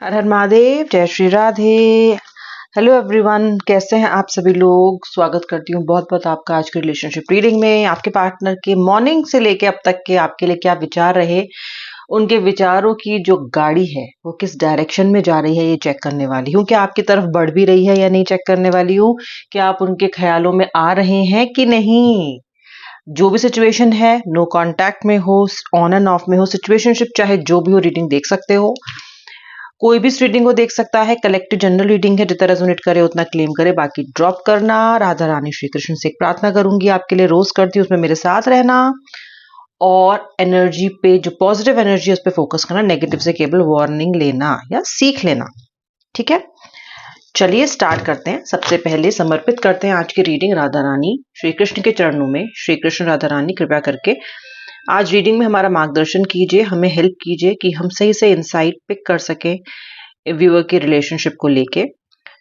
हर हर महादेव, जय Shri Radhe. Hello everyone, कैसे हैं आप सभी लोग। स्वागत करती हूँ बहुत बहुत आपका आज के रिलेशनशिप रीडिंग में। आपके पार्टनर के मॉर्निंग से लेके अब तक के आपके लिए क्या विचार रहे, उनके विचारों की जो गाड़ी है वो किस डायरेक्शन में जा रही है, ये चेक करने वाली हूँ। क्या आपकी तरफ बढ़ भी रही है या नहीं, चेक करने वाली हूँ। क्या आप उनके ख्यालों में आ रहे हैं कि नहीं। जो भी सिचुएशन है, नो कांटेक्ट में हो, ऑन एंड ऑफ में हो, सिचुएशनशिप चाहे जो भी हो, रीडिंग देख सकते हो। कोई भी इस रीडिंग को देख सकता है। कलेक्टिव जनरल रीडिंग है, जितना रेजोनेट करे उतना क्लेम करे, बाकी ड्रॉप करना। राधा रानी श्री कृष्ण से एक प्रार्थना करूंगी आपके लिए, रोज करती हूँ, उसमें मेरे साथ रहना और एनर्जी पे, जो पॉजिटिव एनर्जी है उस पर फोकस करना, नेगेटिव से केवल वार्निंग लेना या सीख लेना। ठीक है, चलिए स्टार्ट करते हैं। सबसे पहले समर्पित करते हैं आज की रीडिंग राधा रानी श्री कृष्ण के चरणों में। श्री कृष्ण राधा रानी कृपया करके आज रीडिंग में हमारा मार्गदर्शन कीजिए, हमें हेल्प कीजिए कि हम सही से इंसाइट पिक कर सकें व्यूअर के रिलेशनशिप को लेके।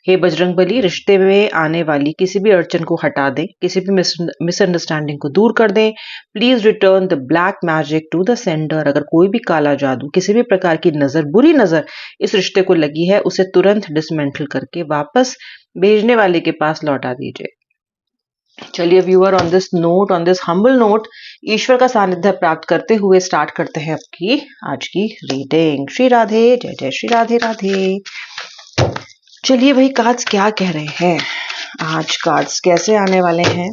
हे बजरंगबली, रिश्ते में आने वाली किसी भी अड़चन को हटा दें, किसी भी मिसअंडरस्टैंडिंग को दूर कर दें। Please return the black magic to the sender. अगर कोई भी काला जादू, किसी भी प्रकार की नजर, बुरी नजर इस रिश्ते को लगी है, उसे तुरंत डिसमेंटल करके वापस भेजने वाले के पास लौटा दीजिए। चलिए viewer, on this note, on this humble note, ईश्वर का सानिध्य प्राप्त करते हुए स्टार्ट करते हैं आपकी आज की रीडिंग। श्री राधे, जय जय श्री राधे राधे। चलिए भाई, कार्ड्स क्या कह रहे हैं आज, कार्ड्स कैसे आने वाले हैं।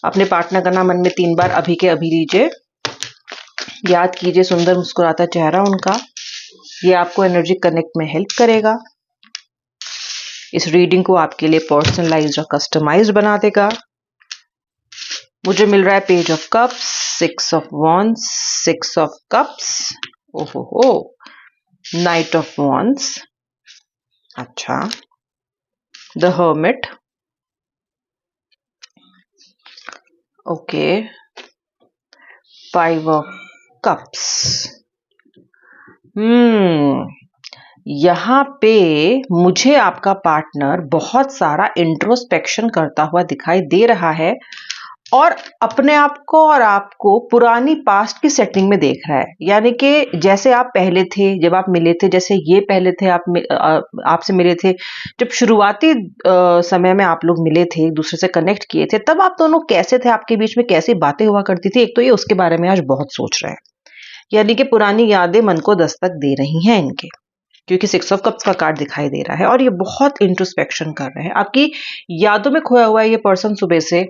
अपने पार्टनर का नाम मन में 3 बार अभी के अभी लीजिए, याद कीजिए सुंदर मुस्कुराता चेहरा उनका। ये आपको एनर्जी कनेक्ट में हेल्प करेगा, इस रीडिंग को आपके लिए पर्सनलाइज्ड और कस्टमाइज्ड बना देगा। मुझे मिल रहा है page of cups, 6 of wands, 6 of cups, ओहो हो, नाइट ऑफ वॉन्ड्स, अच्छा, the hermit, okay, 5 of cups. यहाँ पे मुझे आपका पार्टनर बहुत सारा इंट्रोस्पेक्शन करता हुआ दिखाई दे रहा है और अपने आप को और आपको पुरानी पास्ट की सेटिंग में देख रहा है। यानी कि जैसे आप पहले थे, जब आप मिले थे, जैसे ये पहले थे, आपसे मिले थे, जब शुरुआती समय में आप लोग मिले थे, एक दूसरे से कनेक्ट किए थे, तब आप दोनों कैसे थे, आपके बीच में कैसी बातें हुआ करती थी। एक तो ये उसके बारे में आज बहुत सोच रहे हैं, यानी कि पुरानी यादें मन को दस्तक दे रही हैं इनके, क्योंकि 6 ऑफ कप्स का कार्ड दिखाई दे रहा है और ये बहुत इंट्रोस्पेक्शन कर रहे हैं। आपकी यादों में खोया हुआ है ये पर्सन सुबह से,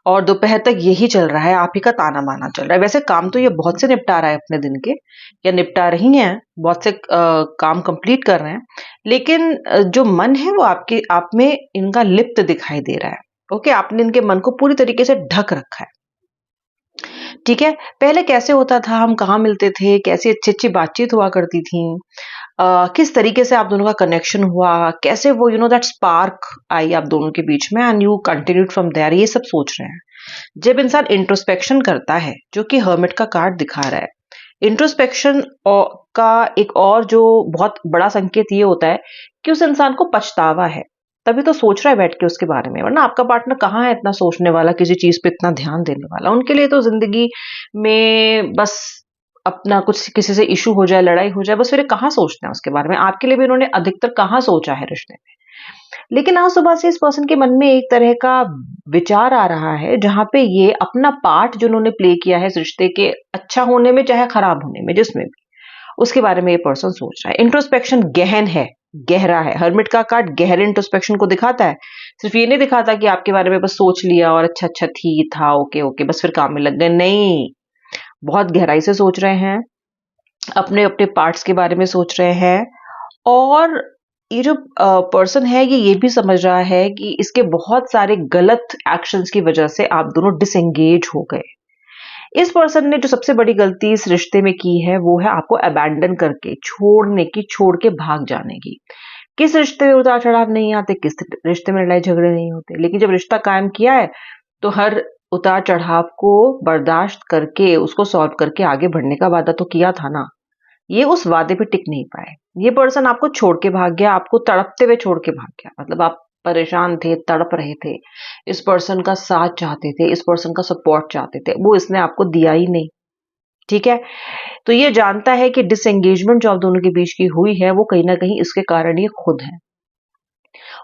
और दोपहर तक यही चल रहा है, आप ही का ताना माना चल रहा है। वैसे काम तो ये बहुत से निपटा रहा है अपने दिन के, या निपटा रही हैं, बहुत से काम कंप्लीट कर रहे हैं, लेकिन जो मन है वो आपके आप में इनका लिप्त दिखाई दे रहा है। ओके, आपने इनके मन को पूरी तरीके से ढक रखा है। ठीक है, पहले कैसे होता था, हम कहाँ मिलते थे, कैसी अच्छी अच्छी बातचीत हुआ करती थी, किस तरीके से आप दोनों का कनेक्शन हुआ, कैसे वो दैट स्पार्क आई आप दोनों के बीच में, and you continued from there, ये सब सोच रहे हैं। जब इंसान इंट्रोस्पेक्शन करता है, जो कि हर्मिट का कार्ड दिखा रहा है, इंट्रोस्पेक्शन का एक और जो बहुत बड़ा संकेत ये होता है कि उस इंसान को पछतावा है, तभी तो सोच रहा है बैठ के उसके बारे में। वरना आपका पार्टनर कहाँ है इतना सोचने वाला, किसी चीज पे इतना ध्यान देने वाला। उनके लिए तो जिंदगी में बस अपना कुछ किसी से इशू हो जाए, लड़ाई हो जाए, बस फिर कहाँ सोचते हैं उसके बारे में। आपके लिए भी इन्होंने अधिकतर कहाँ सोचा है रिश्ते में। लेकिन आज सुबह से इस पर्सन के मन में एक तरह का विचार आ रहा है, जहां पे ये अपना पार्ट जो उन्होंने प्ले किया है इस रिश्ते के अच्छा होने में चाहे खराब होने में, जिसमें भी, उसके बारे में ये पर्सन सोच रहा है। इंट्रोस्पेक्शन गहन है, गहरा है। हर्मिट का कार्ड गहरे इंट्रोस्पेक्शन को दिखाता है, सिर्फ ये नहीं दिखाता कि आपके बारे में बस सोच लिया और अच्छा अच्छा थी था, ओके ओके, बस फिर काम में लग गए। नहीं, बहुत गहराई से सोच रहे हैं, अपने अपने पार्ट्स के बारे में सोच रहे हैं। और ये जो पर्सन है ये भी समझ रहा है कि इसके बहुत सारे गलत एक्शंस की वजह से आप दोनों डिसएंगेज हो गए। इस पर्सन ने जो सबसे बड़ी गलती इस रिश्ते में की है वो है आपको अबैंडन करके, छोड़ने की, छोड़ के भाग जाने की। किस रिश्ते में उतार चढ़ाव नहीं आते, किस रिश्ते में लड़ाई झगड़े नहीं होते, लेकिन जब रिश्ता कायम किया है तो हर उतार चढ़ाव को बर्दाश्त करके, उसको सॉल्व करके आगे बढ़ने का वादा तो किया था ना। ये उस वादे पे टिक नहीं पाए। ये पर्सन आपको छोड़ के भाग गया, आपको तड़पते हुए छोड़ के भाग गया। मतलब आप परेशान थे, तड़प रहे थे, इस पर्सन का साथ चाहते थे, इस पर्सन का सपोर्ट चाहते थे, वो इसने आपको दिया ही नहीं। ठीक है, तो ये जानता है कि डिसएंगेजमेंट जो आप दोनों के बीच की हुई है वो कहीं ना कहीं इसके कारण ये खुद है।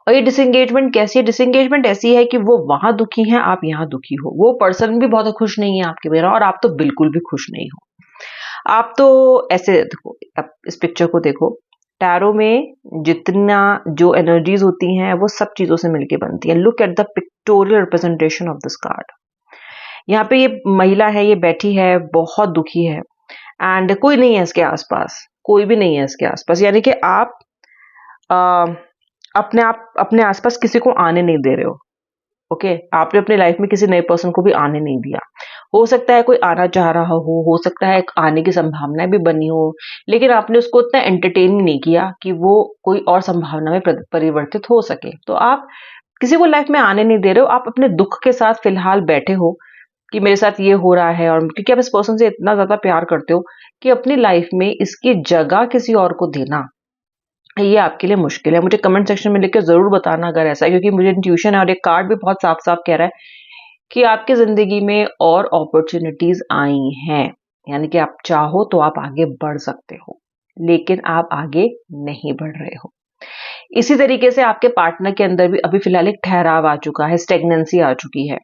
और ये डिसएंगेजमेंट कैसी है? डिसएंगेजमेंट ऐसी है कि वो वहां दुखी हैं, आप यहाँ दुखी हो। वो पर्सन भी बहुत खुश नहीं है आपके बिना और आप तो बिल्कुल भी खुश नहीं हो। आप तो ऐसे देखो, आप इस पिक्चर को देखो। टैरो में जितना जो एनर्जीज होती हैं वो सब चीजों से मिलके बनती है। Look at the pictorial representation of this card. यहाँ पे ये महिला है, ये बैठी है, बहुत दुखी है एंड कोई नहीं है इसके आसपास, कोई भी नहीं है इसके आसपास। यानी कि आप अपने आसपास किसी को आने नहीं दे रहे हो। ओके, आपने अपनी लाइफ में किसी नए पर्सन को भी आने नहीं दिया। हो सकता है कोई आना चाह रहा हो सकता है आने की संभावनाएं भी बनी हो, लेकिन आपने उसको इतना एंटरटेन नहीं किया कि वो कोई और संभावना में परिवर्तित हो सके। तो आप किसी को लाइफ में आने नहीं दे रहे हो, आप अपने दुख के साथ फिलहाल बैठे हो कि मेरे साथ ये हो रहा है। और क्योंकि आप इस पर्सन से इतना ज्यादा प्यार करते हो कि अपनी लाइफ में इसकी जगह किसी और को देना, ये आपके लिए मुश्किल है। मुझे कमेंट सेक्शन में लिख के जरूर बताना अगर ऐसा है, क्योंकि मुझे इंट्यूशन है और ये कार्ड भी बहुत साफ साफ कह रहा है कि आपकी जिंदगी में और अपॉर्चुनिटीज आई हैं। यानी कि आप चाहो तो आप आगे बढ़ सकते हो, लेकिन आप आगे नहीं बढ़ रहे हो। इसी तरीके से आपके पार्टनर के अंदर भी अभी फिलहाल एक ठहराव आ चुका है, स्टेगनेंसी आ चुकी है।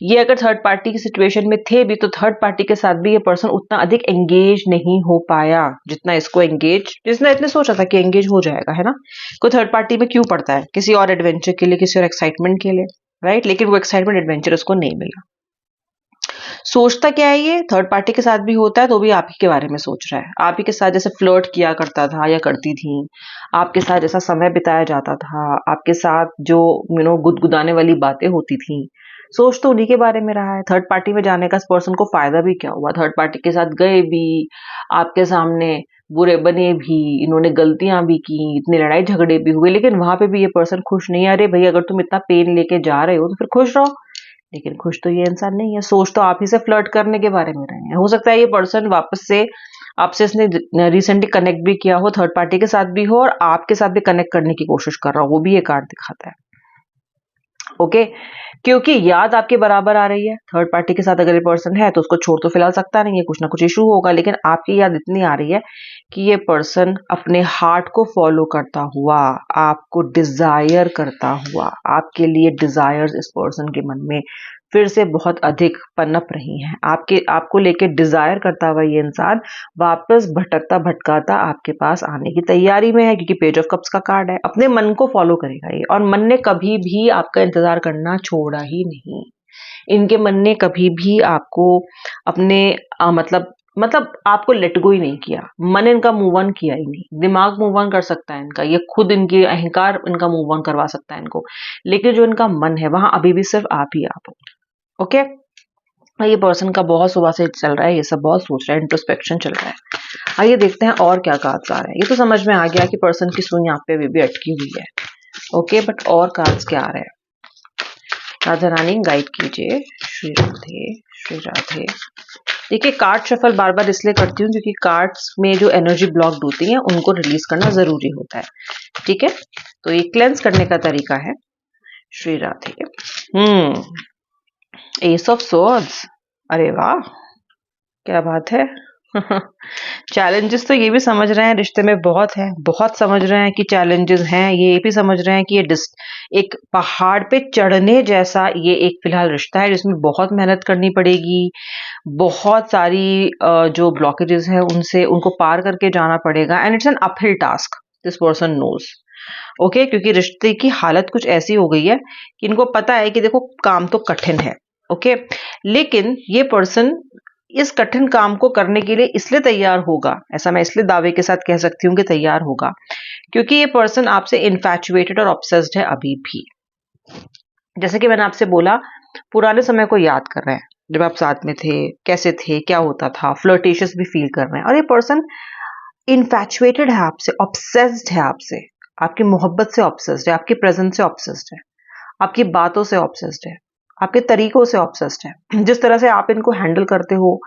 ये अगर थर्ड पार्टी की सिचुएशन में थे भी, तो थर्ड पार्टी के साथ भी ये पर्सन उतना अधिक एंगेज नहीं हो पाया जितना इसको एंगेज, जितना इतने सोचा था कि एंगेज हो जाएगा, है ना। कोई थर्ड पार्टी में क्यों पड़ता है? किसी और एडवेंचर के लिए, किसी और एक्साइटमेंट के लिए, राइट। लेकिन वो एक्साइटमेंट एडवेंचर उसको नहीं मिला। सोचता क्या है? ये थर्ड पार्टी के साथ भी होता है तो भी आप ही के बारे में सोच रहा है। आप ही के साथ जैसे फ्लर्ट किया करता था या करती थी, आपके साथ जैसा समय बिताया जाता था, आपके साथ जो गुदगुदाने वाली बातें होती थी, सोच तो उन्हीं के बारे में रहा है। थर्ड पार्टी में जाने का इस पर्सन को फायदा भी क्या हुआ? थर्ड पार्टी के साथ गए भी, आपके सामने बुरे बने भी, इन्होंने गलतियां भी की, इतने लड़ाई झगड़े भी हुए, लेकिन वहां पे भी ये पर्सन खुश नहीं है। अरे भाई, अगर तुम इतना पेन लेके जा रहे हो तो फिर खुश रहो। लेकिन खुश तो ये इंसान नहीं है। सोच तो आप ही से फ्लर्ट करने के बारे में रहे हैं। हो सकता है ये पर्सन वापस से आपसे इसने रिसेंटली कनेक्ट भी किया हो, थर्ड पार्टी के साथ भी हो और आपके साथ भी कनेक्ट करने की कोशिश कर रहा हो, वो भी ये कार्ड दिखाता है। ओके, क्योंकि याद आपके बराबर आ रही है। थर्ड पार्टी के साथ अगर ये पर्सन है तो उसको छोड़ तो फिलहाल सकता नहीं है, कुछ ना कुछ इशू होगा, लेकिन आपकी याद इतनी आ रही है कि ये पर्सन अपने हार्ट को फॉलो करता हुआ, आपको डिजायर करता हुआ, आपके लिए डिजायर्स इस पर्सन के मन में फिर से बहुत अधिक पनप रही हैं। आपको लेके डिजायर करता हुआ ये इंसान वापस भटकता भटकाता आपके पास आने की तैयारी में है, क्योंकि पेज ऑफ कप्स का कार्ड है। अपने मन को फॉलो करेगा ये, और मन ने कभी भी आपका इंतजार करना छोड़ा ही नहीं। इनके मन ने कभी भी आपको अपने मतलब आपको लेट गो ही नहीं किया। मन इनका मूव ऑन किया ही नहीं। दिमाग मूव ऑन कर सकता है इनका, ये खुद इनकी अहंकार इनका मूव ऑन करवा सकता है इनको, लेकिन जो इनका मन है वहां अभी भी सिर्फ आप ही आप हो। ओके, ये पर्सन का बहुत सुबह से चल रहा है, ये सब बहुत सोच रहा है, इंट्रोस्पेक्शन चल रहा है। आइए देखते हैं और क्या कार्ड्स आ रहे हैं। ये तो समझ में आ गया कि पर्सन की सुई यहाँ पे भी अटकी हुई है। ओके, बट और कार्ड्स क्या आ रहे हैं? राधा रानी गाइड कीजिए। श्री राधे, श्री राधे। देखिए, कार्ड शफल बार बार इसलिए करती हूँ क्योंकि कार्ड्स में जो एनर्जी ब्लॉक्ड होती है उनको रिलीज करना जरूरी होता है। ठीक है, तो ये क्लेंस करने का तरीका है। Shri Radhe. S of swords, अरे वाह, क्या बात है। चैलेंजेस तो ये भी समझ रहे हैं रिश्ते में बहुत है, बहुत समझ रहे हैं कि चैलेंजेस हैं। ये भी समझ रहे हैं कि ये एक पहाड़ पे चढ़ने जैसा ये एक फिलहाल रिश्ता है जिसमें बहुत मेहनत करनी पड़ेगी। बहुत सारी जो ब्लॉकेजेस है उनसे उनको पार करके जाना पड़ेगा, and it's an uphill task, this person knows. Okay, क्योंकि रिश्ते की हालत कुछ ऐसी हो गई है कि इनको पता है कि देखो काम तो कठिन है। ओके, लेकिन ये पर्सन इस कठिन काम को करने के लिए इसलिए तैयार होगा, ऐसा मैं इसलिए दावे के साथ कह सकती हूँ कि तैयार होगा, क्योंकि ये पर्सन आपसे इन्फैचुएटेड और ऑब्सेस्ड है अभी भी। जैसे कि मैंने आपसे बोला, पुराने समय को याद कर रहे हैं, जब आप साथ में थे, कैसे थे, क्या होता था, फ्लर्टेशियस भी फील कर रहे हैं। और ये पर्सन इन्फैचुएटेड है आपसे, ऑब्सेस्ड है आपसे, आपकी मोहब्बत से ऑब्सेस्ड है, आपकी प्रेजेंस से ऑब्सेस्ड है, आपकी बातों से ऑब्सेस्ड है, आपके तरीकों से ऑब्सेस्ड है। जिस तरह से आप इनको हैंडल करते हो,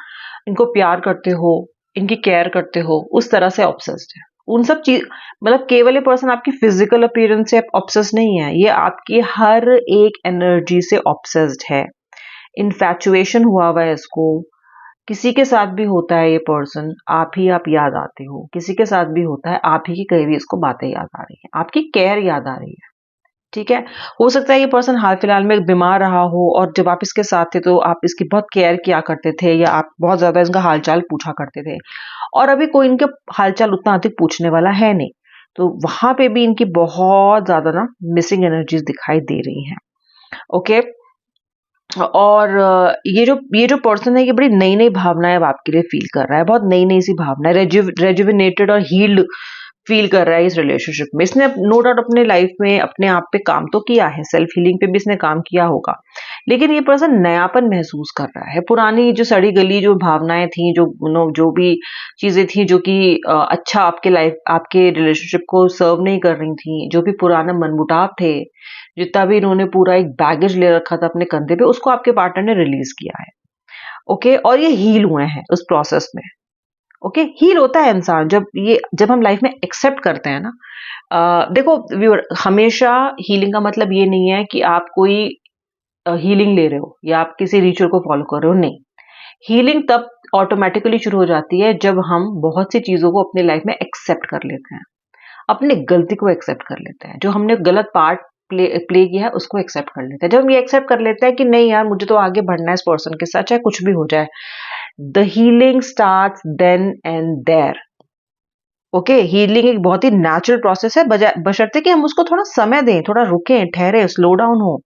इनको प्यार करते हो, इनकी केयर करते हो, उस तरह से ऑब्सेस्ड है। उन सब चीज मतलब केवल ये पर्सन आपकी फिजिकल अपीयरेंस से ऑब्सेस्ड नहीं है, ये आपकी हर एक एनर्जी से ऑब्सेस्ड है। इन्फैचुएशन हुआ हुआ है इसको, किसी के साथ भी होता है ये पर्सन, आप याद आते हो, किसी के साथ भी होता है आप ही की कही हुई इसको बातें याद आ रही हैं, आपकी केयर याद आ रही है। ठीक है, हो सकता है ये पर्सन हाल फिलहाल में बीमार रहा हो और जब आप इसके साथ थे तो आप इसकी बहुत केयर किया करते थे या आप बहुत ज्यादा इनका हालचाल पूछा करते थे, और अभी कोई इनके हालचाल उतना अधिक पूछने वाला है नहीं, तो वहां पे भी इनकी बहुत ज्यादा ना मिसिंग एनर्जीज दिखाई दे रही हैं। ओके, और ये जो पर्सन है ये बड़ी नई नई भावनाएं अब आपके लिए फील कर रहा है, बहुत नई नई सी भावनाएं, रेजुविनेटेड और हील्ड फील कर रहा है इस रिलेशनशिप में। इसने नो डाउट अपने लाइफ में अपने आप पे काम तो किया है, सेल्फ हीलिंग पे भी इसने काम किया होगा, लेकिन ये पर्सन नयापन महसूस कर रहा है। पुरानी जो सड़ी गली जो भावनाएं थी, जो भी चीजें थी जो कि अच्छा आपके रिलेशनशिप को सर्व नहीं कर रही थी, जो भी पुराना मनमुटाव थे, जितना भी इन्होंने पूरा एक बैगेज ले रखा था अपने कंधे पे, उसको आपके पार्टनर ने रिलीज किया है। ओके, और ये हील हुए हैं उस प्रोसेस में। ओके, हील होता है इंसान जब हम लाइफ में एक्सेप्ट करते हैं ना। देखो व्यूअर, हमेशा हीलिंग का मतलब ये नहीं है कि आप कोई हीलिंग ले रहे हो या आप किसी रिचुअल को फॉलो कर रहे हो, नहीं। हीलिंग तब ऑटोमेटिकली शुरू हो जाती है जब हम बहुत सी चीजों को अपने लाइफ में एक्सेप्ट कर लेते हैं, अपनी गलती को एक्सेप्ट कर लेते हैं, जो हमने गलत पार्ट प्ले किया है उसको एक्सेप्ट कर लेते हैं। जब हम ये एक्सेप्ट कर लेते हैं कि नहीं यार, मुझे तो आगे बढ़ना है इस पर्सन के साथ, चाहे कुछ भी हो जाए, the healing starts then and there. Okay, healing एक बहुत ही नेचुरल प्रोसेस है, बशर्ते कि हम उसको थोड़ा समय दें, थोड़ा रुकें, ठहरे, स्लो डाउन हो।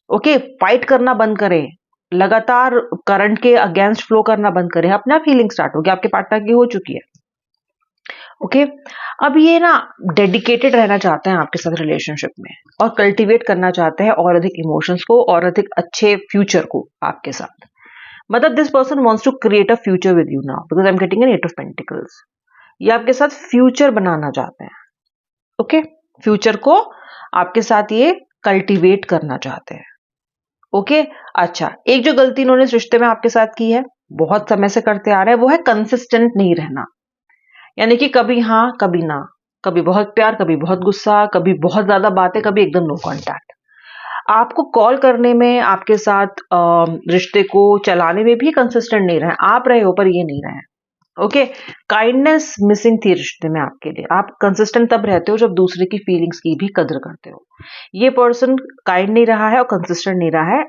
ओके, फाइट करना बंद करें, लगातार करंट के अगेंस्ट फ्लो करना बंद करें, अपने आप हीलिंग स्टार्ट होगी, आपके पार्टनर की हो चुकी है। ओके, अब ये ना डेडिकेटेड रहना चाहते हैं आपके साथ रिलेशनशिप में, और कल्टीवेट करना चाहते हैं और अधिक इमोशंस को और अधिक अच्छे फ्यूचर को आपके साथ। मतलब this person wants to create a future with you now, because I am getting an 8 of pentacles. ये आपके साथ फ्यूचर बनाना चाहते हैं। ओके, फ्यूचर को आपके साथ ये कल्टीवेट करना चाहते हैं। ओके, अच्छा, एक जो गलती इन्होंने इस रिश्ते में आपके साथ की है, बहुत समय से करते आ रहे हैं, वो है कंसिस्टेंट नहीं रहना। यानी कि कभी हाँ कभी ना, कभी बहुत प्यार, कभी बहुत गुस्सा, कभी बहुत ज्यादा बातें, कभी एकदम नो कांटेक्ट। आपको कॉल करने में, आपके साथ रिश्ते को चलाने में भी कंसिस्टेंट नहीं रहे, आप रहे हो पर ये नहीं रहे। ओके, काइंडनेस मिसिंग थी रिश्ते में आपके लिए। आप कंसिस्टेंट तब रहते हो जब दूसरे की फीलिंग्स की भी कदर करते हो। ये पर्सन काइंड नहीं रहा है और कंसिस्टेंट नहीं रहा है।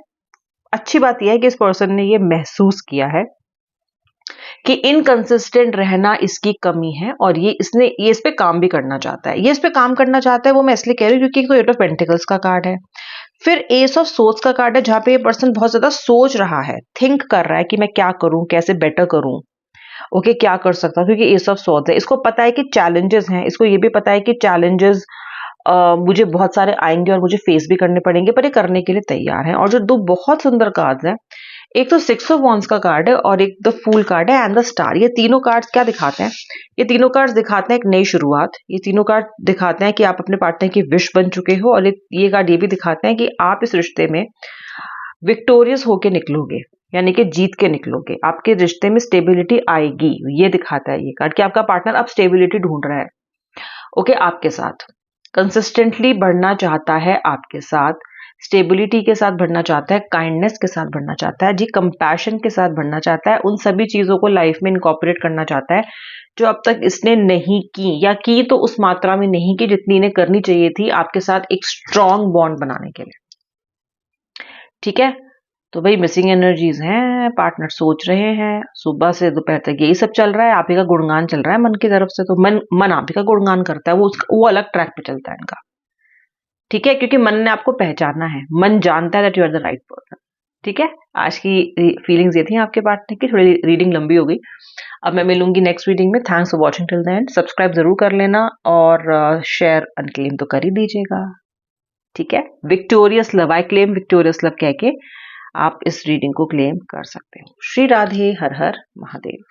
अच्छी बात यह है कि इस पर्सन ने ये महसूस किया है कि इनकंसिस्टेंट रहना इसकी कमी है, और ये इस पे काम भी करना चाहता है। ये इस पे काम करना चाहता है, वो मैं इसलिए कह रही हूँ क्योंकि तो 8 ऑफ पेंटिकल्स का कार्ड है, फिर एस ऑफ सोर्ड्स का कार्ड है, जहां पे ये पर्सन बहुत ज्यादा सोच रहा है, थिंक कर रहा है कि मैं क्या करूं, कैसे बेटर करूं। ओके, क्या कर सकता हूं, क्योंकि एस ऑफ सोर्ड्स है। इसको पता है कि चैलेंजेस हैं, इसको ये भी पता है कि चैलेंजेस मुझे बहुत सारे आएंगे और मुझे फेस भी करने पड़ेंगे, पर ये करने के लिए तैयार है। और जो दो बहुत सुंदर कार्ड्स हैं, एक तो 6 ऑफ वॉन्ड्स का कार्ड है और एक द फूल कार्ड है एंड द स्टार। ये तीनों कार्ड्स क्या दिखाते हैं? ये तीनों कार्ड्स दिखाते हैं एक नई शुरुआत। ये तीनों कार्ड दिखाते हैं कि आप अपने पार्टनर की विश बन चुके हो, और ये कार्ड ये भी दिखाते हैं कि आप इस रिश्ते में विक्टोरियस होके निकलोगे, यानी कि जीत के निकलोगे, आपके रिश्ते में स्टेबिलिटी आएगी। ये दिखाता है ये कार्ड कि आपका पार्टनर अब स्टेबिलिटी ढूंढ रहा है। ओके, आपके साथ कंसिस्टेंटली बढ़ना चाहता है, आपके साथ स्टेबिलिटी के साथ बढ़ना चाहता है, काइंडनेस के साथ बढ़ना चाहता है, जी कंपैशन के साथ बढ़ना चाहता है, उन सभी चीजों को लाइफ में इनकॉर्पोरेट करना चाहता है जो अब तक इसने नहीं की, या की तो उस मात्रा में नहीं की जितनी इन्हें करनी चाहिए थी आपके साथ एक स्ट्रॉन्ग बॉन्ड बनाने के लिए। ठीक है, तो भाई मिसिंग एनर्जीज हैं, पार्टनर सोच रहे हैं, सुबह से दोपहर तक यही सब चल रहा है, आप ही का गुणगान चल रहा है मन की तरफ से, तो मन आप ही का गुणगान करता है, वो अलग ट्रैक पे चलता है इनका। ठीक है, क्योंकि मन ने आपको पहचाना है, मन जानता है that you are the right person. ठीक है, आज की फीलिंग्स ये थी आपके पार्टनर की, थोड़ी रीडिंग लंबी हो गई। अब मैं मिलूंगी नेक्स्ट रीडिंग में। Thanks for watching till the end. Subscribe जरूर कर लेना और शेयर अनक्लेम तो कर ही दीजिएगा। ठीक है, victorious love, I claim victorious love कह के आप इस रीडिंग को क्लेम कर सकते हो। श्री राधे, हर हर महादेव।